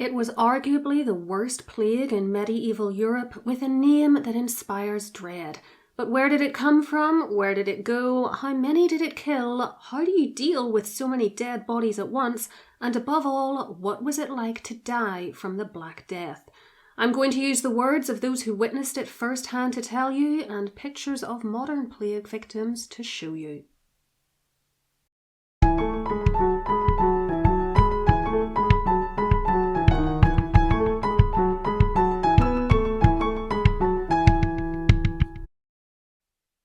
It was arguably the worst plague in medieval Europe, with a name that inspires dread. But where did it come from? Where did it go? How many did it kill? How do you deal with so many dead bodies at once? And above all, what was it like to die from the Black Death? I'm going to use the words of those who witnessed it firsthand to tell you, and pictures of modern plague victims to show you.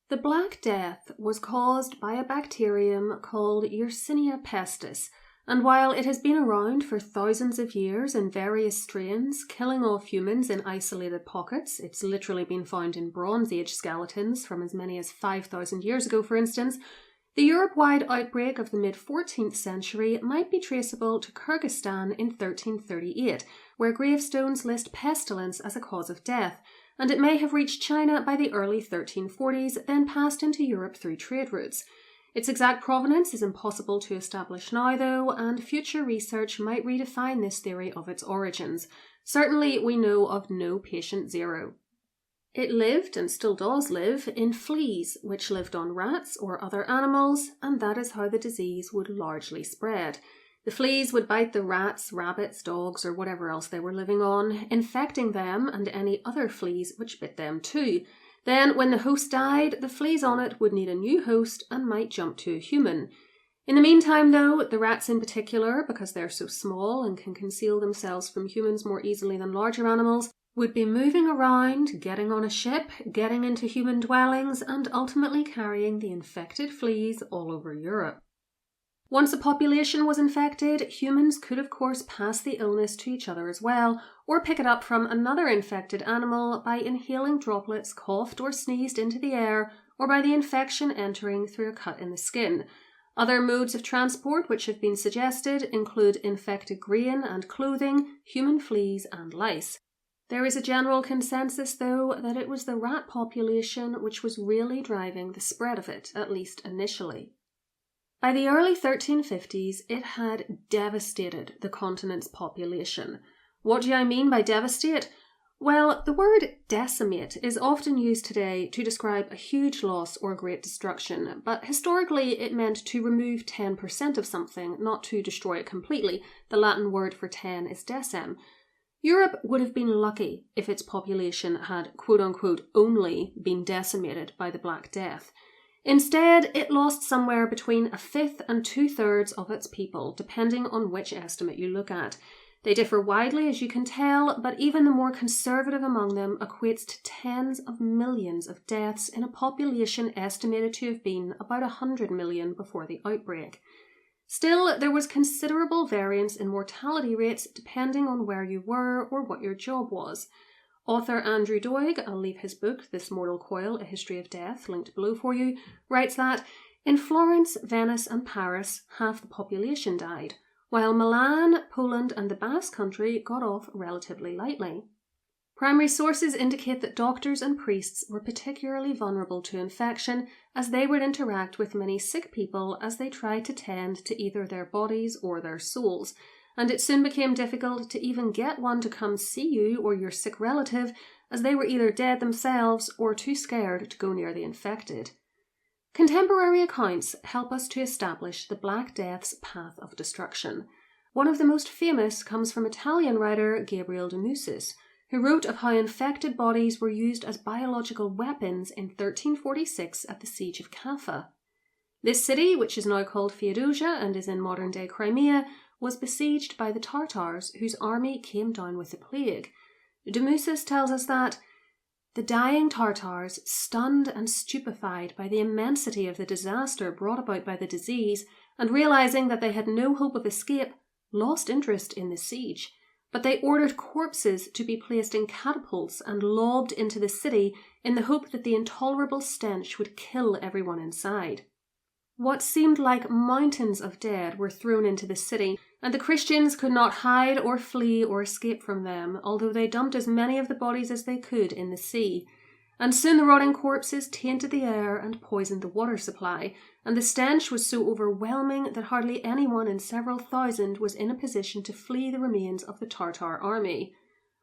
The Black Death was caused by a bacterium called Yersinia Pestis, and while it has been around for thousands of years in various strains, killing off humans in isolated pockets — it's literally been found in Bronze Age skeletons from as many as 5,000 years ago, for instance — the Europe-wide outbreak of the mid-14th century might be traceable to Kyrgyzstan in 1338, where gravestones list pestilence as a cause of death, and it may have reached China by the early 1340s, then passed into Europe through trade routes. Its exact provenance is impossible to establish now, though, and future research might redefine this theory of its origins. Certainly, we know of no patient zero. It lived, and still does live, in fleas, which lived on rats or other animals, and that is how the disease would largely spread. The fleas would bite the rats, rabbits, dogs, or whatever else they were living on, infecting them and any other fleas which bit them too. Then, when the host died, the fleas on it would need a new host and might jump to a human. In the meantime, though, the rats in particular, because they're so small and can conceal themselves from humans more easily than larger animals, would be moving around, getting on a ship, getting into human dwellings, and ultimately carrying the infected fleas all over Europe. Once a population was infected, humans could of course pass the illness to each other as well, or pick it up from another infected animal by inhaling droplets coughed or sneezed into the air, or by the infection entering through a cut in the skin. Other modes of transport which have been suggested include infected grain and clothing, human fleas, and lice. There is a general consensus, though, that it was the rat population which was really driving the spread of it, at least initially. By the early 1350s, it had devastated the continent's population. What do I mean by devastate? Well, the word decimate is often used today to describe a huge loss or great destruction, but historically it meant to remove 10% of something, not to destroy it completely. The Latin word for 10 is decem. Europe would have been lucky if its population had quote-unquote only been decimated by the Black Death. Instead, it lost somewhere between a fifth and 2/3 of its people, depending on which estimate you look at. They differ widely, as you can tell, but even the more conservative among them equates to tens of millions of deaths in a population estimated to have been about 100 million before the outbreak. Still, there was considerable variance in mortality rates depending on where you were or what your job was. Author Andrew Doig, I'll leave his book, This Mortal Coil, A History of Death, linked below for you, writes that in Florence, Venice and Paris, half the population died, while Milan, Poland and the Basque Country got off relatively lightly. Primary sources indicate that doctors and priests were particularly vulnerable to infection, as they would interact with many sick people as they tried to tend to either their bodies or their souls, and it soon became difficult to even get one to come see you or your sick relative, as they were either dead themselves or too scared to go near the infected. Contemporary accounts help us to establish the Black Death's path of destruction. One of the most famous comes from Italian writer Gabriele de Mussis, who wrote of how infected bodies were used as biological weapons in 1346 at the Siege of Kaffa. This city, which is now called Feodosia and is in modern-day Crimea, was besieged by the Tartars, whose army came down with the plague. De Mussis tells us that the dying Tartars, stunned and stupefied by the immensity of the disaster brought about by the disease, and realizing that they had no hope of escape, lost interest in the siege. But they ordered corpses to be placed in catapults and lobbed into the city in the hope that the intolerable stench would kill everyone inside. What seemed like mountains of dead were thrown into the city, and the Christians could not hide or flee or escape from them, although they dumped as many of the bodies as they could in the sea. and soon the rotting corpses tainted the air and poisoned the water supply, and the stench was so overwhelming that hardly anyone in several thousand was in a position to flee the remains of the Tartar army.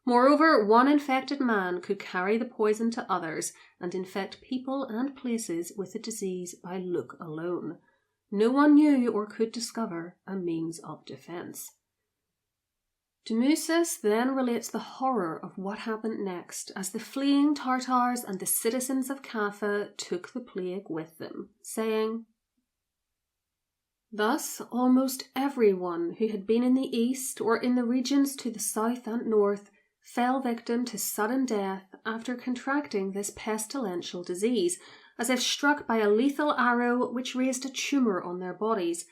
Moreover, one infected man could carry the poison to others and infect people and places with the disease by look alone. No one knew or could discover a means of defence. Demusis then relates the horror of what happened next as the fleeing Tartars and the citizens of Kaffa took the plague with them, saying, "Thus almost everyone who had been in the east or in the regions to the south and north fell victim to sudden death after contracting this pestilential disease, as if struck by a lethal arrow which raised a tumour on their bodies.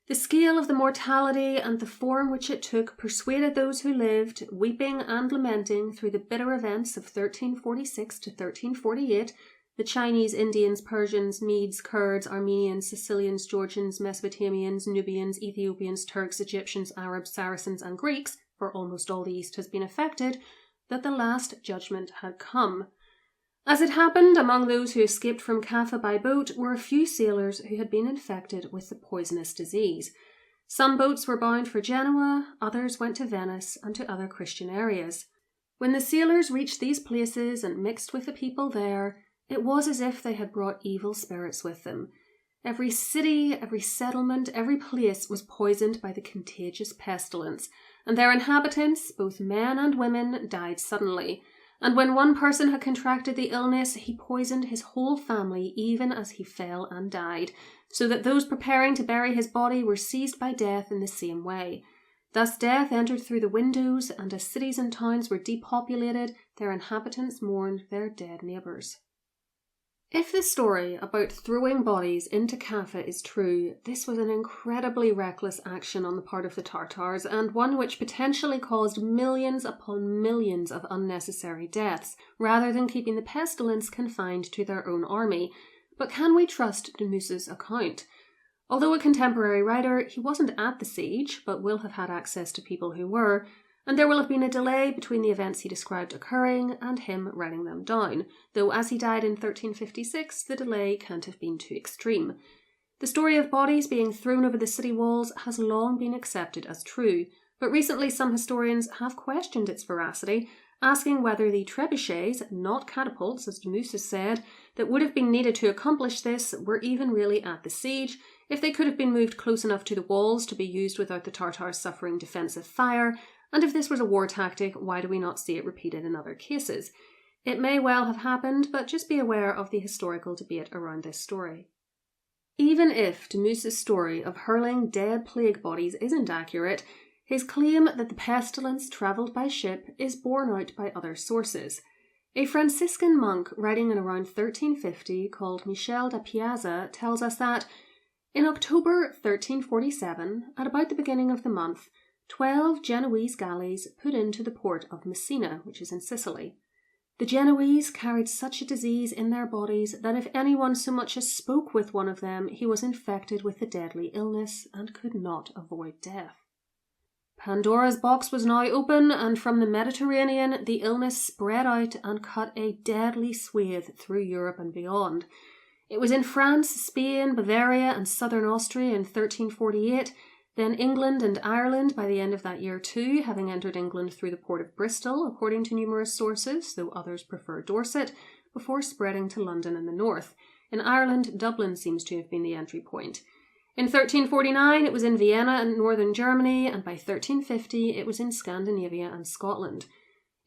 The scale of the mortality and the form which it took persuaded those who lived, weeping and lamenting through the bitter events of 1346 to 1348, the Chinese, Indians, Persians, Medes, Kurds, Armenians, Sicilians, Georgians, Mesopotamians, Nubians, Ethiopians, Turks, Egyptians, Arabs, Saracens, and Greeks, for almost all the East has been affected, that the last judgment had come. As it happened, among those who escaped from Kaffa by boat were a few sailors who had been infected with the poisonous disease. Some boats were bound for Genoa, others went to Venice and to other Christian areas. When the sailors reached these places and mixed with the people there, it was as if they had brought evil spirits with them. Every city, every settlement, every place was poisoned by the contagious pestilence, and their inhabitants, both men and women, died suddenly. And when one person had contracted the illness, he poisoned his whole family even as he fell and died, so that those preparing to bury his body were seized by death in the same way. Thus death entered through the windows, and as cities and towns were depopulated, their inhabitants mourned their dead neighbours. If the story about throwing bodies into Kaffa is true, this was an incredibly reckless action on the part of the Tartars, and one which potentially caused millions upon millions of unnecessary deaths, rather than keeping the pestilence confined to their own army. But can we trust Demus's account? Although a contemporary writer, he wasn't at the siege, but will have had access to people who were, and there will have been a delay between the events he described occurring and him writing them down, though as he died in 1356, the delay can't have been too extreme. The story of bodies being thrown over the city walls has long been accepted as true, but recently some historians have questioned its veracity, asking whether the trebuchets, not catapults as Demus said, that would have been needed to accomplish this were even really at the siege, if they could have been moved close enough to the walls to be used without the Tartars suffering defensive fire, and if this was a war tactic, why do we not see it repeated in other cases? It may well have happened, but just be aware of the historical debate around this story. Even if Demus's story of hurling dead plague bodies isn't accurate, his claim that the pestilence travelled by ship is borne out by other sources. A Franciscan monk writing in around 1350 called Michel da Piazza tells us that, in October 1347, at about the beginning of the month, 12 Genoese galleys put into the port of Messina, which is in Sicily. The Genoese carried such a disease in their bodies that if anyone so much as spoke with one of them, he was infected with the deadly illness and could not avoid death. Pandora's box was now open, and from the Mediterranean the illness spread out and cut a deadly swathe through Europe and beyond. It was in France, Spain, Bavaria and southern Austria in 1348, then England and Ireland by the end of that year too, having entered England through the port of Bristol, according to numerous sources, though others prefer Dorset, before spreading to London and the north. In Ireland, Dublin seems to have been the entry point. In 1349 it was in Vienna and northern Germany, and by 1350 it was in Scandinavia and Scotland.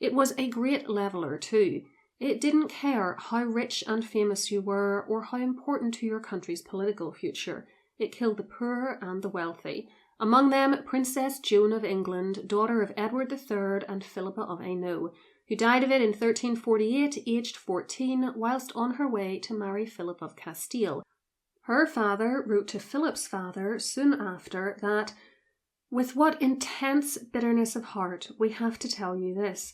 It was a great leveller too. It didn't care how rich and famous you were, or how important to your country's political future. It killed the poor and the wealthy. Among them, Princess Joan of England, daughter of Edward III and Philippa of Hainaut, who died of it in 1348, aged 14, whilst on her way to marry Philip of Castile. Her father wrote to Philip's father soon after that, "With what intense bitterness of heart we have to tell you this.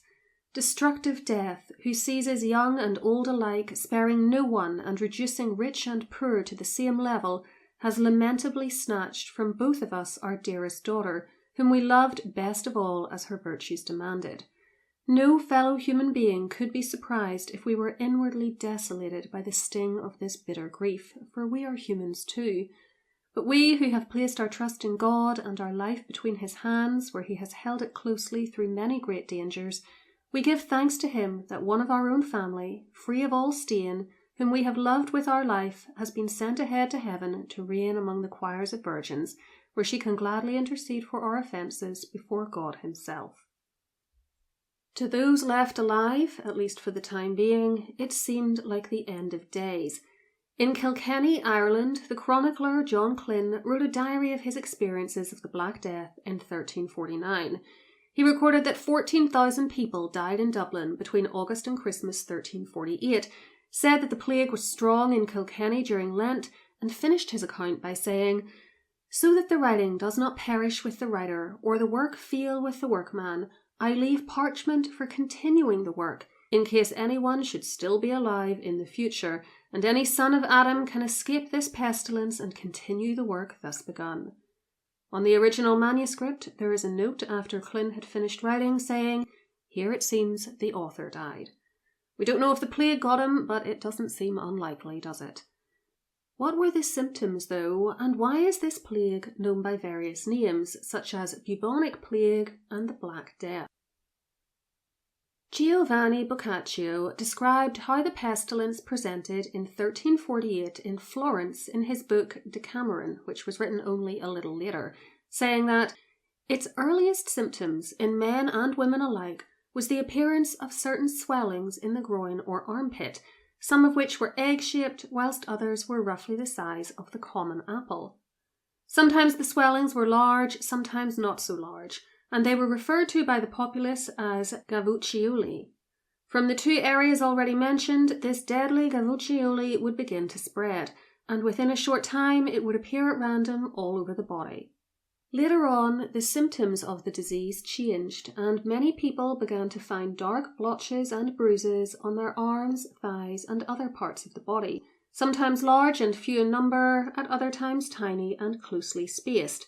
Destructive death, who seizes young and old alike, sparing no one and reducing rich and poor to the same level, has lamentably snatched from both of us our dearest daughter, whom we loved best of all as her virtues demanded. No fellow human being could be surprised if we were inwardly desolated by the sting of this bitter grief, for we are humans too. But we who have placed our trust in God and our life between His hands, where He has held it closely through many great dangers, we give thanks to Him that one of our own family, free of all stain, whom we have loved with our life, has been sent ahead to heaven to reign among the choirs of virgins, where she can gladly intercede for our offences before God Himself. To those left alive, at least for the time being, it seemed like the end of days. In Kilkenny, Ireland, the chronicler John Klyn wrote a diary of his experiences of the Black Death in 1349. He recorded that 14,000 people died in Dublin between August and Christmas 1348, said that the plague was strong in Kilkenny during Lent, and finished his account by saying, "So that the writing does not perish with the writer, or the work fail with the workman, I leave parchment for continuing the work, in case anyone should still be alive in the future, and any son of Adam can escape this pestilence and continue the work thus begun." On the original manuscript, there is a note after Klyn had finished writing saying, "Here it seems the author died." We don't know if the plague got him, but it doesn't seem unlikely, does it? What were the symptoms, though, and why is this plague known by various names, such as bubonic plague and the Black Death? Giovanni Boccaccio described how the pestilence presented in 1348 in Florence in his book Decameron, which was written only a little later, saying that its earliest symptoms in men and women alike was the appearance of certain swellings in the groin or armpit, some of which were egg-shaped, whilst others were roughly the size of the common apple. Sometimes the swellings were large, sometimes not so large, and they were referred to by the populace as gavuccioli. From the two areas already mentioned, this deadly gavuccioli would begin to spread, and within a short time it would appear at random all over the body. Later on, the symptoms of the disease changed, and many people began to find dark blotches and bruises on their arms, thighs, and other parts of the body, sometimes large and few in number, at other times tiny and closely spaced.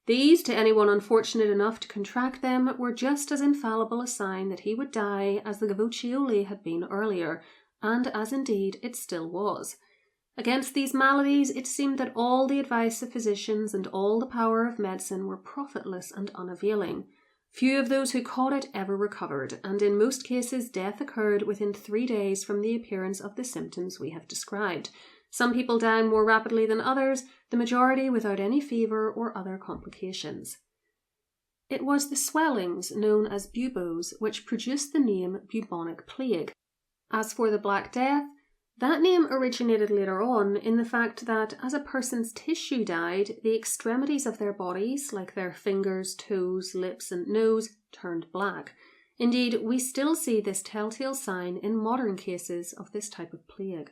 These, to anyone unfortunate enough to contract them, were just as infallible a sign that he would die as the gavuccioli had been earlier, and as indeed it still was. Against these maladies, it seemed that all the advice of physicians and all the power of medicine were profitless and unavailing. Few of those who caught it ever recovered, and in most cases death occurred within 3 days from the appearance of the symptoms we have described. Some people dying more rapidly than others, the majority without any fever or other complications. It was the swellings known as buboes which produced the name bubonic plague. As for the Black Death, that name originated later on in the fact that as a person's tissue died, the extremities of their bodies, like their fingers, toes, lips, and nose, turned black. Indeed, we still see this telltale sign in modern cases of this type of plague.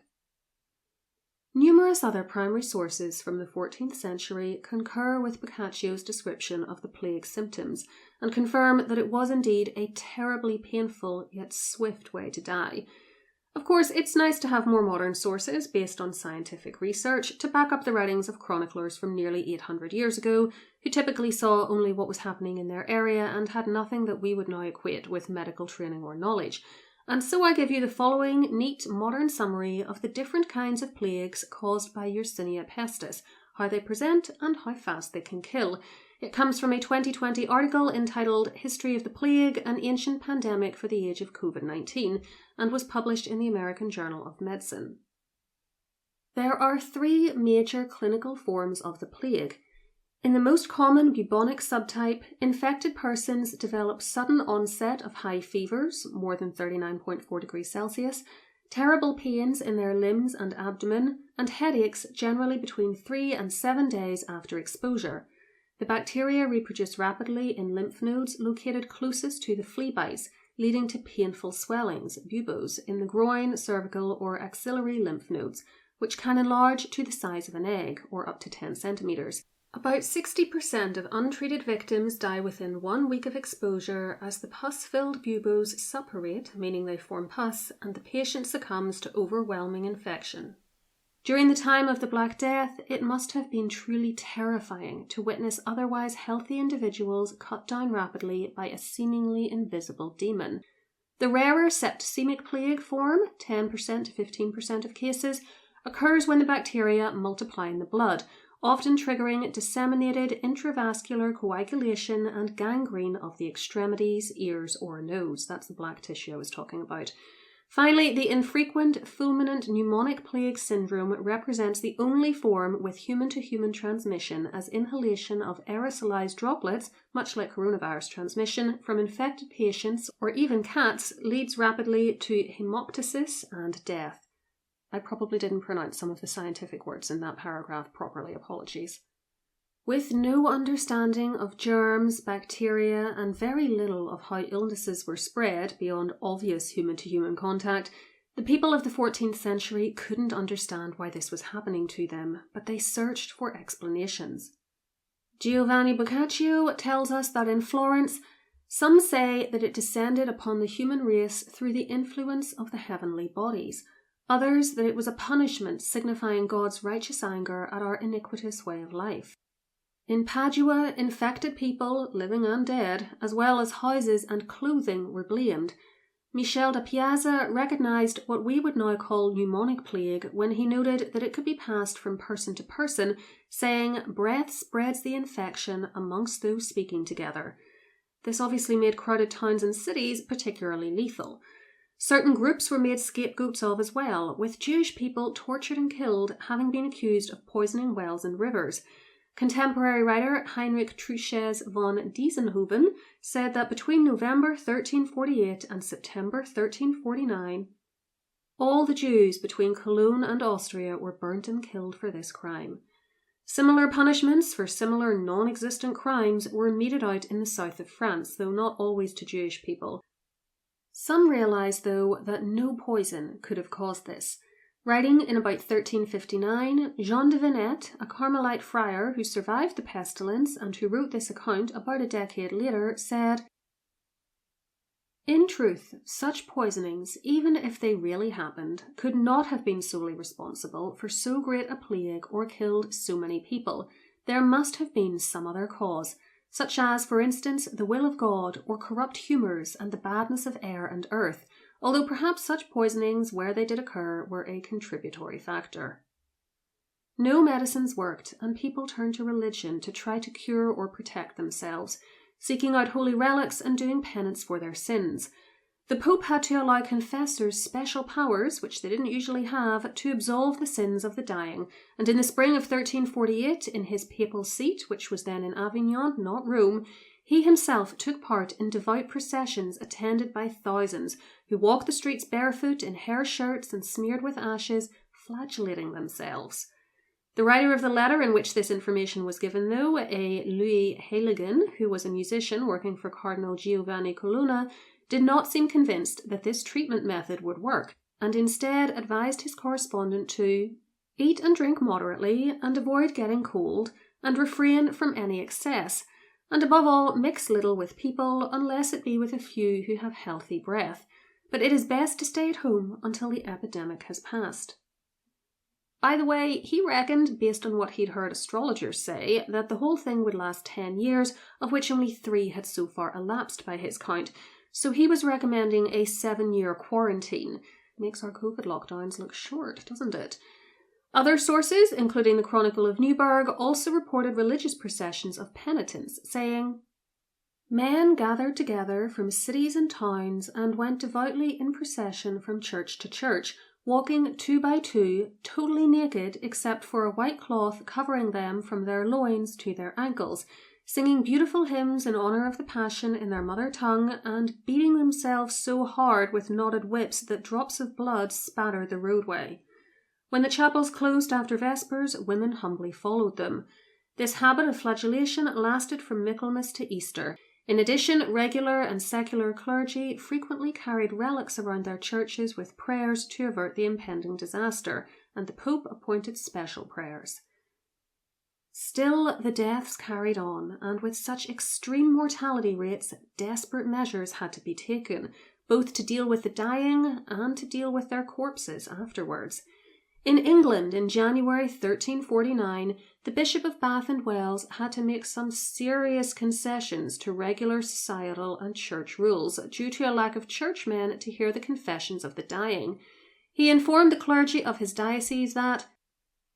Numerous other primary sources from the 14th century concur with Boccaccio's description of the plague symptoms and confirm that it was indeed a terribly painful yet swift way to die. Of course, it's nice to have more modern sources based on scientific research to back up the writings of chroniclers from nearly 800 years ago, who typically saw only what was happening in their area and had nothing that we would now equate with medical training or knowledge. And so I give you the following neat modern summary of the different kinds of plagues caused by Yersinia Pestis, how they present and how fast they can kill. It comes from a 2020 article entitled History of the Plague, an Ancient Pandemic for the Age of COVID-19, and was published in the American Journal of Medicine. There are 3 major clinical forms of the plague. In the most common bubonic subtype, infected persons develop sudden onset of high fevers, more than 39.4 degrees Celsius, terrible pains in their limbs and abdomen, and headaches generally between 3 and 7 days after exposure. The bacteria reproduce rapidly in lymph nodes located closest to the flea bites, leading to painful swellings, buboes, in the groin, cervical, or axillary lymph nodes, which can enlarge to the size of an egg, or up to 10 centimeters. About 60% of untreated victims die within 1 week of exposure as the pus-filled buboes suppurate, meaning they form pus, and the patient succumbs to overwhelming infection. During the time of the Black Death, it must have been truly terrifying to witness otherwise healthy individuals cut down rapidly by a seemingly invisible demon. The rarer septicemic plague form, 10% to 15% of cases, occurs when the bacteria multiply in the blood, often triggering disseminated intravascular coagulation and gangrene of the extremities, ears, or nose. That's the black tissue I was talking about. Finally, the infrequent fulminant pneumonic plague syndrome represents the only form with human-to-human transmission, as inhalation of aerosolized droplets, much like coronavirus transmission, from infected patients or even cats leads rapidly to hemoptysis and death. I probably didn't pronounce some of the scientific words in that paragraph properly, apologies. With no understanding of germs, bacteria, and very little of how illnesses were spread beyond obvious human-to-human contact, the people of the 14th century couldn't understand why this was happening to them, but they searched for explanations. Giovanni Boccaccio tells us that in Florence, some say that it descended upon the human race through the influence of the heavenly bodies, others that it was a punishment signifying God's righteous anger at our iniquitous way of life. In Padua, infected people, living and dead, as well as houses and clothing were blamed. Michel da Piazza recognized what we would now call pneumonic plague when he noted that it could be passed from person to person, saying, "Breath spreads the infection amongst those speaking together." This obviously made crowded towns and cities particularly lethal. Certain groups were made scapegoats of as well, with Jewish people tortured and killed, having been accused of poisoning wells and rivers. Contemporary writer Heinrich Truches von Diessenhoven said that between November 1348 and September 1349, all the Jews between Cologne and Austria were burnt and killed for this crime. Similar punishments for similar non-existent crimes were meted out in the south of France, though not always to Jewish people. Some realised, though, that no poison could have caused this. Writing in about 1359, Jean de Venette, a Carmelite friar who survived the pestilence and who wrote this account about a decade later, said, "In truth, such poisonings, even if they really happened, could not have been solely responsible for so great a plague or killed so many people. There must have been some other cause, such as, for instance, the will of God, or corrupt humours and the badness of air and earth, although perhaps such poisonings, where they did occur, were a contributory factor." No medicines worked, and people turned to religion to try to cure or protect themselves, seeking out holy relics and doing penance for their sins. The Pope had to allow confessors special powers, which they didn't usually have, to absolve the sins of the dying, and in the spring of 1348, in his papal seat, which was then in Avignon, not Rome, he himself took part in devout processions attended by thousands, who walked the streets barefoot in hair shirts and smeared with ashes, flagellating themselves. The writer of the letter in which this information was given, though, a Louis Heiligen, who was a musician working for Cardinal Giovanni Colonna, did not seem convinced that this treatment method would work, and instead advised his correspondent to eat and drink moderately, and avoid getting cold, and refrain from any excess, and above all mix little with people, unless it be with a few who have healthy breath, but it is best to stay at home until the epidemic has passed. By the way, he reckoned, based on what he'd heard astrologers say, that the whole thing would last 10 years, of which only 3 had so far elapsed by his count, so he was recommending a 7-year quarantine. Makes our COVID lockdowns look short, doesn't it? Other sources, including the Chronicle of Newburgh, also reported religious processions of penitents, saying, "Men gathered together from cities and towns and went devoutly in procession from church to church, walking 2 by 2, totally naked except for a white cloth covering them from their loins to their ankles, singing beautiful hymns in honour of the Passion in their mother tongue, and beating themselves so hard with knotted whips that drops of blood spattered the roadway. When the chapels closed after Vespers, women humbly followed them. This habit of flagellation lasted from Michaelmas to Easter. In addition, regular and secular clergy frequently carried relics around their churches with prayers to avert the impending disaster, and the Pope appointed special prayers. Still, the deaths carried on, and with such extreme mortality rates, desperate measures had to be taken, both to deal with the dying and to deal with their corpses afterwards. In England, in January 1349, the Bishop of Bath and Wells had to make some serious concessions to regular societal and church rules due to a lack of churchmen to hear the confessions of the dying. He informed the clergy of his diocese that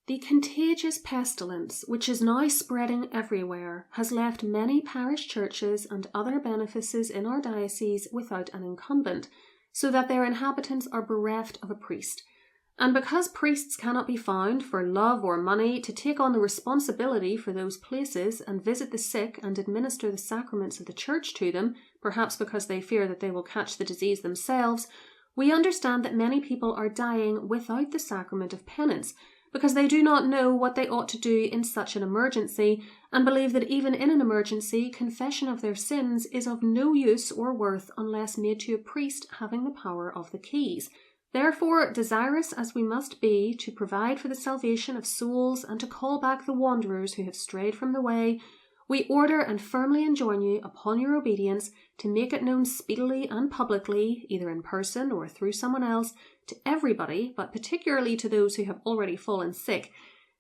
the contagious pestilence, which is now spreading everywhere, has left many parish churches and other benefices in our diocese without an incumbent, so that their inhabitants are bereft of a priest. And because priests cannot be found for love or money to take on the responsibility for those places and visit the sick and administer the sacraments of the church to them, perhaps because they fear that they will catch the disease themselves, we understand that many people are dying without the sacrament of penance, because they do not know what they ought to do in such an emergency, and believe that even in an emergency, confession of their sins is of no use or worth unless made to a priest having the power of the keys. Therefore, desirous as we must be to provide for the salvation of souls and to call back the wanderers who have strayed from the way, we order and firmly enjoin you, upon your obedience, to make it known speedily and publicly, either in person or through someone else, to everybody, but particularly to those who have already fallen sick,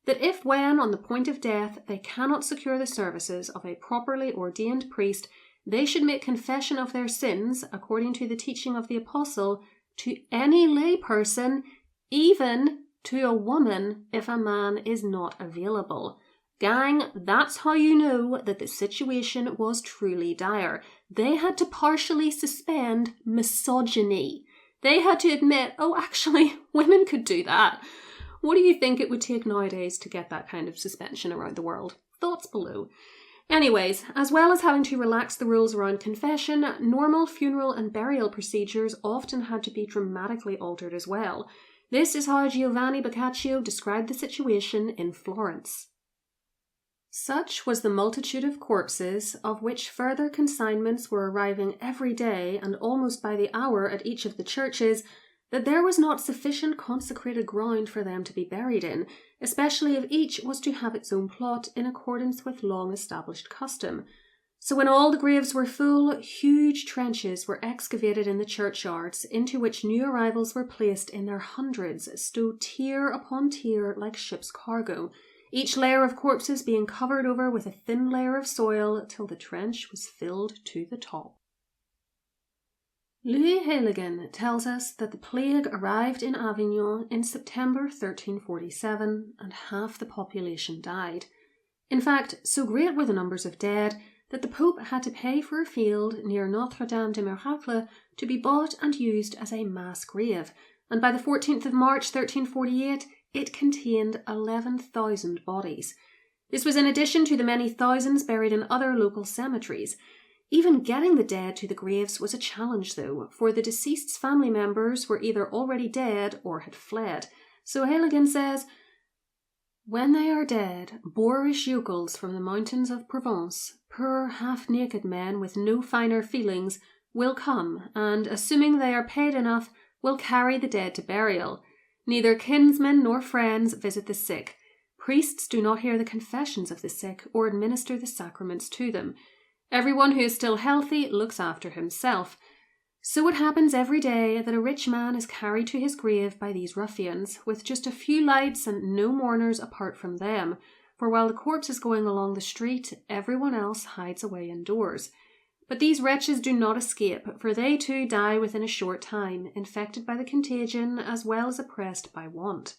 that if when on the point of death they cannot secure the services of a properly ordained priest, they should make confession of their sins, according to the teaching of the Apostle, to any lay person, even to a woman if a man is not available. Gang, that's how you know that the situation was truly dire. They had to partially suspend misogyny. They had to admit, oh, actually, women could do that. What do you think it would take nowadays to get that kind of suspension around the world? Thoughts below. Anyways, as well as having to relax the rules around confession, normal funeral and burial procedures often had to be dramatically altered as well. This is how Giovanni Boccaccio described the situation in Florence. Such was the multitude of corpses, of which further consignments were arriving every day and almost by the hour at each of the churches, that there was not sufficient consecrated ground for them to be buried in, especially if each was to have its own plot in accordance with long-established custom. So when all the graves were full, huge trenches were excavated in the churchyards, into which new arrivals were placed in their hundreds, stowed tier upon tier like ship's cargo, each layer of corpses being covered over with a thin layer of soil till the trench was filled to the top. Louis Heiligen tells us that the plague arrived in Avignon in September 1347 and half the population died. In fact, so great were the numbers of dead that the Pope had to pay for a field near Notre-Dame des Miracles to be bought and used as a mass grave, and by the 14th of March 1348 it contained 11,000 bodies. This was in addition to the many thousands buried in other local cemeteries. Even getting the dead to the graves was a challenge, though, for the deceased's family members were either already dead or had fled. So Heiligen says, "When they are dead, boorish yokels from the mountains of Provence, poor half-naked men with no finer feelings, will come, and, assuming they are paid enough, will carry the dead to burial. Neither kinsmen nor friends visit the sick. Priests do not hear the confessions of the sick or administer the sacraments to them. Everyone who is still healthy looks after himself. So it happens every day that a rich man is carried to his grave by these ruffians, with just a few lights and no mourners apart from them, for while the corpse is going along the street, everyone else hides away indoors. But these wretches do not escape, for they too die within a short time, infected by the contagion as well as oppressed by want."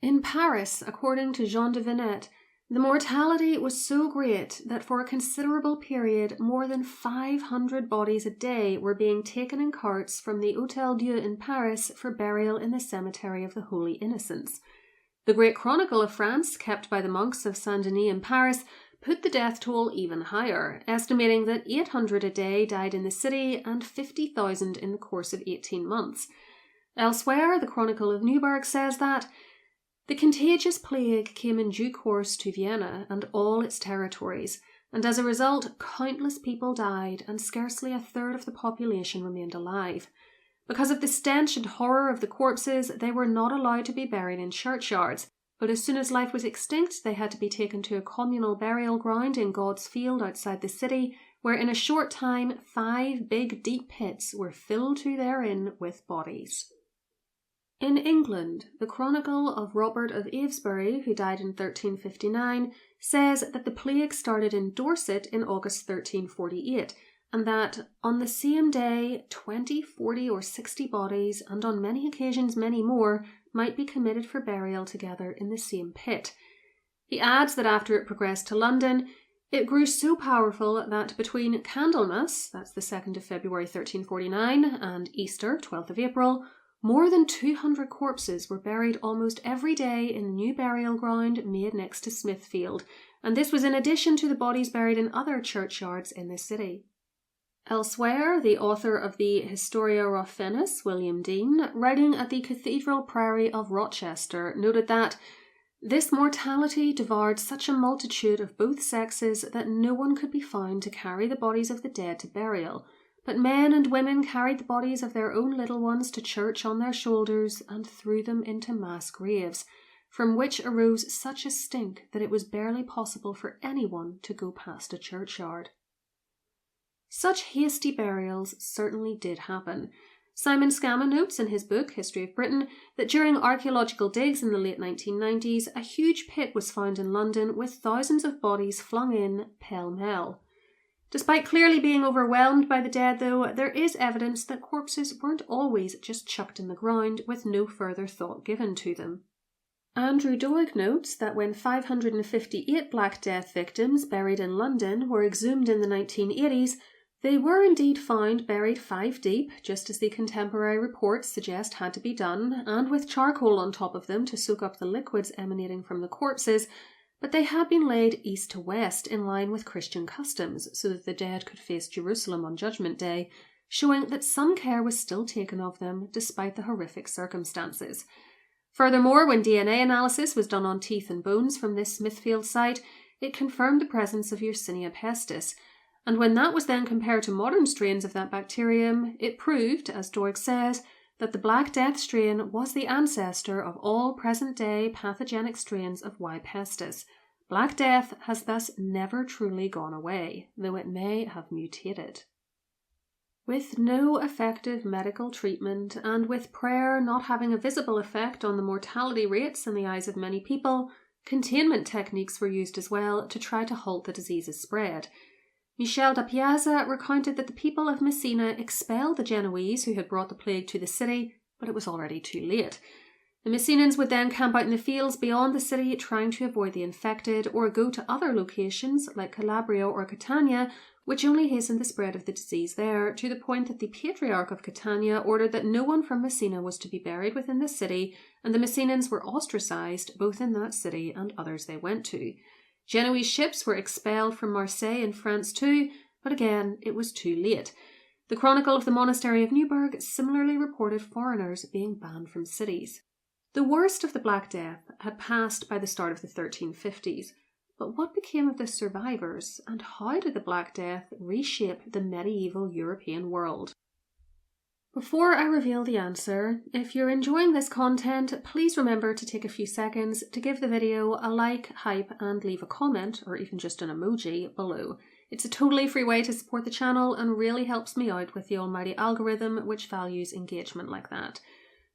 In Paris, according to Jean de Venette, the mortality was so great that for a considerable period more than 500 bodies a day were being taken in carts from the Hôtel Dieu in Paris for burial in the Cemetery of the Holy Innocents. The Great Chronicle of France, kept by the monks of Saint-Denis in Paris, put the death toll even higher, estimating that 800 a day died in the city and 50,000 in the course of 18 months. Elsewhere, the Chronicle of Neuburg says that the contagious plague came in due course to Vienna and all its territories, and as a result, countless people died and scarcely a third of the population remained alive. Because of the stench and horror of the corpses, they were not allowed to be buried in churchyards, but as soon as life was extinct, they had to be taken to a communal burial ground in God's Field outside the city, where in a short time 5 big deep pits were filled to therein with bodies. In England, the Chronicle of Robert of Avesbury, who died in 1359, says that the plague started in Dorset in August 1348, and that on the same day 20, 40 or 60 bodies, and on many occasions many more, might be committed for burial together in the same pit. He adds that after it progressed to London, it grew so powerful that between Candlemas, that's the 2nd of February 1349, and Easter, 12th of April, more than 200 corpses were buried almost every day in the new burial ground made next to Smithfield, and this was in addition to the bodies buried in other churchyards in the city. Elsewhere, the author of the Historia Rothenus, William Dean, writing at the Cathedral Priory of Rochester, noted that this mortality devoured such a multitude of both sexes that no one could be found to carry the bodies of the dead to burial, but men and women carried the bodies of their own little ones to church on their shoulders and threw them into mass graves, from which arose such a stink that it was barely possible for anyone to go past a churchyard. Such hasty burials certainly did happen. Simon Scamma notes in his book, History of Britain, that during archaeological digs in the late 1990s, a huge pit was found in London with thousands of bodies flung in pell-mell. Despite clearly being overwhelmed by the dead, though, there is evidence that corpses weren't always just chucked in the ground with no further thought given to them. Andrew Doig notes that when 558 Black Death victims buried in London were exhumed in the 1980s, they were indeed found buried 5 deep, just as the contemporary reports suggest had to be done, and with charcoal on top of them to soak up the liquids emanating from the corpses, but they had been laid east to west in line with Christian customs so that the dead could face Jerusalem on Judgment Day, showing that some care was still taken of them despite the horrific circumstances. Furthermore, when DNA analysis was done on teeth and bones from this Smithfield site, it confirmed the presence of Yersinia Pestis, and when that was then compared to modern strains of that bacterium, it proved, as Doig says, that the Black Death strain was the ancestor of all present-day pathogenic strains of Y. pestis. Black Death has thus never truly gone away, though it may have mutated. With no effective medical treatment, and with prayer not having a visible effect on the mortality rates in the eyes of many people, containment techniques were used as well to try to halt the disease's spread. Michel da Piazza recounted that the people of Messina expelled the Genoese who had brought the plague to the city, but it was already too late. The Messinans would then camp out in the fields beyond the city trying to avoid the infected, or go to other locations like Calabria or Catania, which only hastened the spread of the disease there, to the point that the Patriarch of Catania ordered that no one from Messina was to be buried within the city, and the Messinans were ostracized both in that city and others they went to. Genoese ships were expelled from Marseille in France too, but again it was too late. The Chronicle of the Monastery of Neuburg similarly reported foreigners being banned from cities. The worst of the Black Death had passed by the start of the 1350s, but what became of the survivors, and how did the Black Death reshape the medieval European world? Before I reveal the answer, if you're enjoying this content, please remember to take a few seconds to give the video a like, hype, and leave a comment, or even just an emoji, below. It's a totally free way to support the channel and really helps me out with the almighty algorithm, which values engagement like that.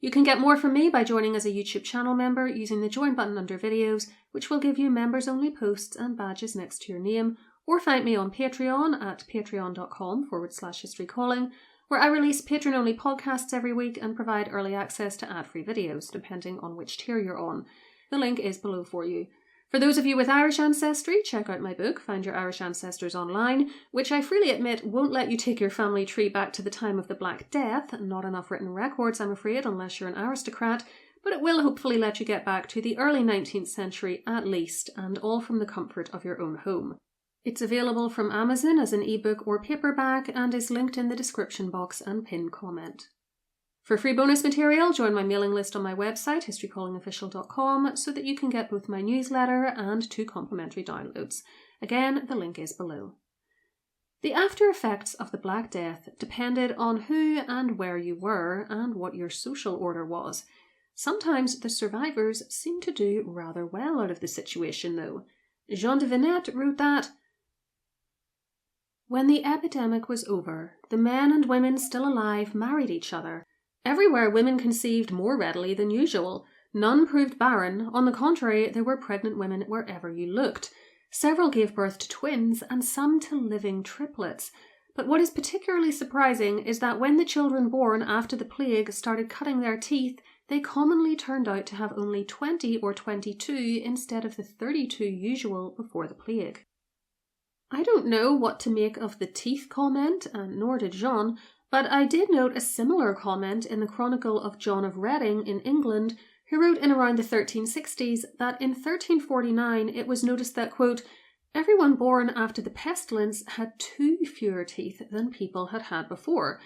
You can get more from me by joining as a YouTube channel member using the join button under videos, which will give you members-only posts and badges next to your name, or find me on Patreon at patreon.com/historycalling, where I release patron-only podcasts every week and provide early access to ad-free videos, depending on which tier you're on. The link is below for you. For those of you with Irish ancestry, check out my book, Find Your Irish Ancestors Online, which I freely admit won't let you take your family tree back to the time of the Black Death, not enough written records, I'm afraid, unless you're an aristocrat, but it will hopefully let you get back to the early 19th century at least, and all from the comfort of your own home. It's available from Amazon as an ebook or paperback and is linked in the description box and pinned comment. For free bonus material, join my mailing list on my website, historycallingofficial.com, so that you can get both my newsletter and 2 complimentary downloads. Again, the link is below. The after effects of the Black Death depended on who and where you were and what your social order was. Sometimes the survivors seemed to do rather well out of the situation, though. Jean de Venette wrote that, "When the epidemic was over, the men and women still alive married each other, Everywhere women conceived more readily than usual. None proved barren. On the contrary, there were pregnant women wherever you looked. Several gave birth to twins and some to living triplets. But what is particularly surprising is that when the children born after the plague started cutting their teeth, they commonly turned out to have only 20 or 22 instead of the 32 usual before the plague. I don't know what to make of the teeth comment, and nor did Jean, but I did note a similar comment in the Chronicle of John of Reading in England, who wrote in around the 1360s that in 1349 it was noticed that, quote, everyone born after the pestilence had 2 fewer teeth than people had had before.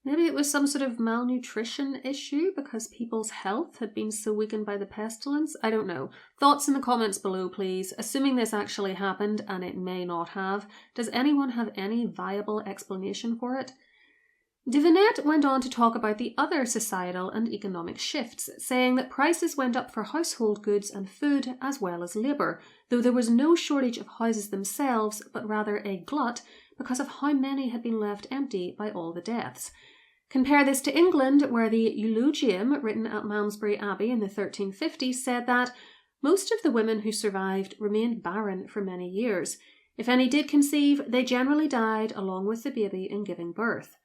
Maybe it was some sort of malnutrition issue because people's health had been so weakened by the pestilence. I don't know. Thoughts in the comments below, please. Assuming this actually happened, and it may not have, does anyone have any viable explanation for it? De Venette went on to talk about the other societal and economic shifts, saying that prices went up for household goods and food as well as labour, though there was no shortage of houses themselves, but rather a glut because of how many had been left empty by all the deaths. Compare this to England, where the eulogium written at Malmesbury Abbey in the 1350s said that most of the women who survived remained barren for many years. If any did conceive, they generally died along with the baby in giving birth.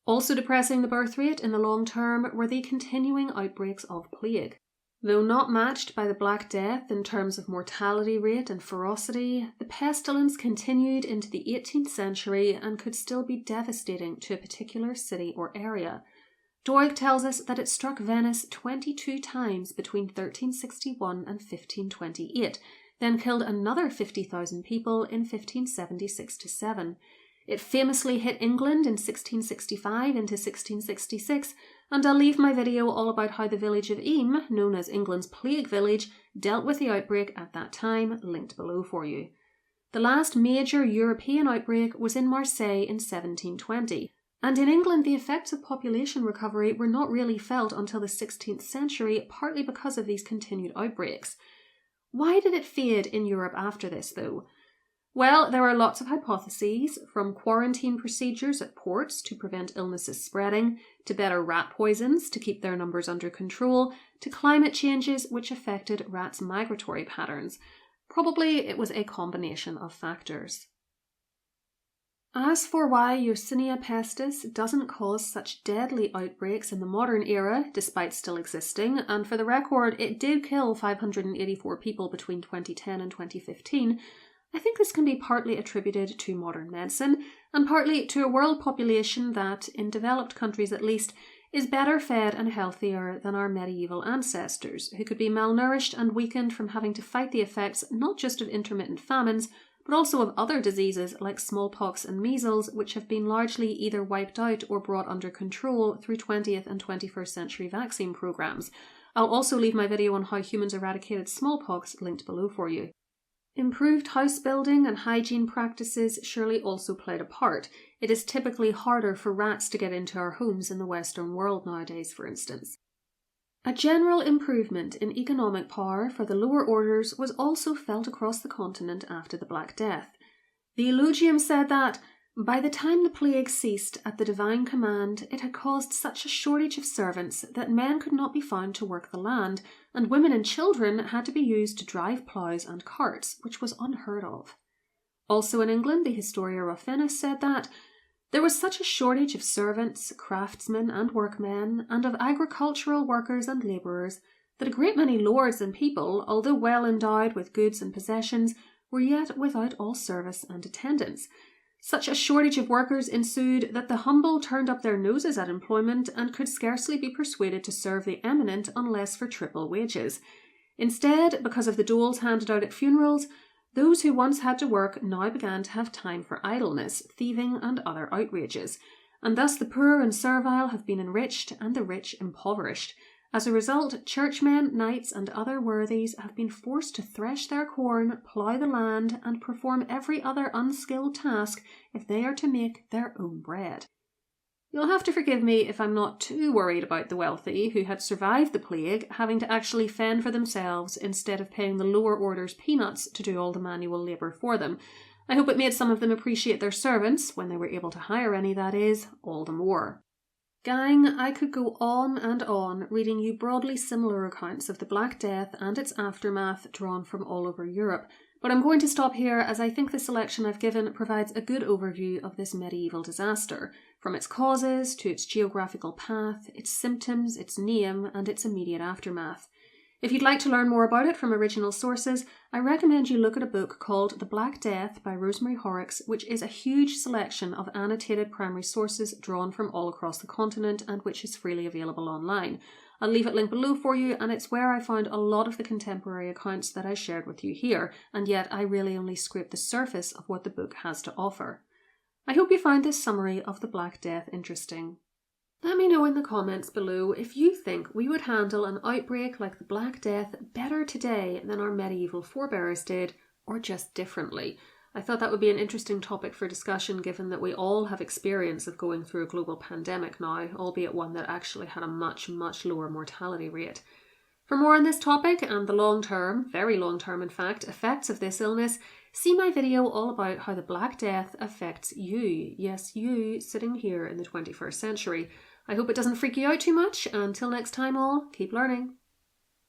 Also depressing the birth rate in the long term were the continuing outbreaks of plague. Though not matched by the Black Death in terms of mortality rate and ferocity, the pestilence continued into the 18th century and could still be devastating to a particular city or area. Doig tells us that it struck Venice 22 times between 1361 and 1528, then killed another 50,000 people in 1576-7. It famously hit England in 1665 into 1666, and I'll leave my video all about how the village of Eyam, known as England's plague village, dealt with the outbreak at that time, linked below for you. The last major European outbreak was in Marseille in 1720, and in England the effects of population recovery were not really felt until the 16th century, partly because of these continued outbreaks. Why did it fade in Europe after this, though? Well, there are lots of hypotheses, from quarantine procedures at ports to prevent illnesses spreading, to better rat poisons to keep their numbers under control, to climate changes which affected rats' migratory patterns. Probably it was a combination of factors. As for why Yersinia Pestis doesn't cause such deadly outbreaks in the modern era, despite still existing, and for the record, it did kill 584 people between 2010 and 2015, I think this can be partly attributed to modern medicine, and partly to a world population that, in developed countries at least, is better fed and healthier than our medieval ancestors, who could be malnourished and weakened from having to fight the effects not just of intermittent famines, but also of other diseases like smallpox and measles, which have been largely either wiped out or brought under control through 20th and 21st century vaccine programs. I'll also leave my video on how humans eradicated smallpox linked below for you. Improved house building and hygiene practices surely also played a part. It is typically harder for rats to get into our homes in the Western world nowadays, for instance. A general improvement in economic power for the lower orders was also felt across the continent after the Black Death. The eulogium said that, by the time the plague ceased at the divine command, it had caused such a shortage of servants that men could not be found to work the land, and women and children had to be used to drive ploughs and carts, which was unheard of. Also in England, the Historia Rufinus said that there was such a shortage of servants, craftsmen and workmen, and of agricultural workers and labourers, that a great many lords and people, although well endowed with goods and possessions, were yet without all service and attendance. Such a shortage of workers ensued that the humble turned up their noses at employment and could scarcely be persuaded to serve the eminent unless for triple wages. Instead, because of the doles handed out at funerals, those who once had to work now began to have time for idleness, thieving and other outrages, and thus the poor and servile have been enriched and the rich impoverished. As a result, churchmen, knights and other worthies have been forced to thresh their corn, plough the land and perform every other unskilled task if they are to make their own bread. You'll have to forgive me if I'm not too worried about the wealthy who had survived the plague having to actually fend for themselves instead of paying the lower orders peanuts to do all the manual labour for them. I hope it made some of them appreciate their servants, when they were able to hire any that is, all the more. Gang, I could go on and on reading you broadly similar accounts of the Black Death and its aftermath drawn from all over Europe, but I'm going to stop here as I think the selection I've given provides a good overview of this medieval disaster, from its causes to its geographical path, its symptoms, its name, and its immediate aftermath. If you'd like to learn more about it from original sources, I recommend you look at a book called The Black Death by Rosemary Horrocks, which is a huge selection of annotated primary sources drawn from all across the continent and which is freely available online. I'll leave it linked below for you, and it's where I found a lot of the contemporary accounts that I shared with you here, and yet I really only scraped the surface of what the book has to offer. I hope you found this summary of the Black Death interesting. Let me know in the comments below if you think we would handle an outbreak like the Black Death better today than our medieval forebears did, or just differently. I thought that would be an interesting topic for discussion given that we all have experience of going through a global pandemic now, albeit one that actually had a much, much lower mortality rate. For more on this topic and the long-term, very long-term in fact, effects of this illness, see my video all about how the Black Death affects you. Yes, you sitting here in the 21st century. I hope it doesn't freak you out too much. Until next time all, keep learning.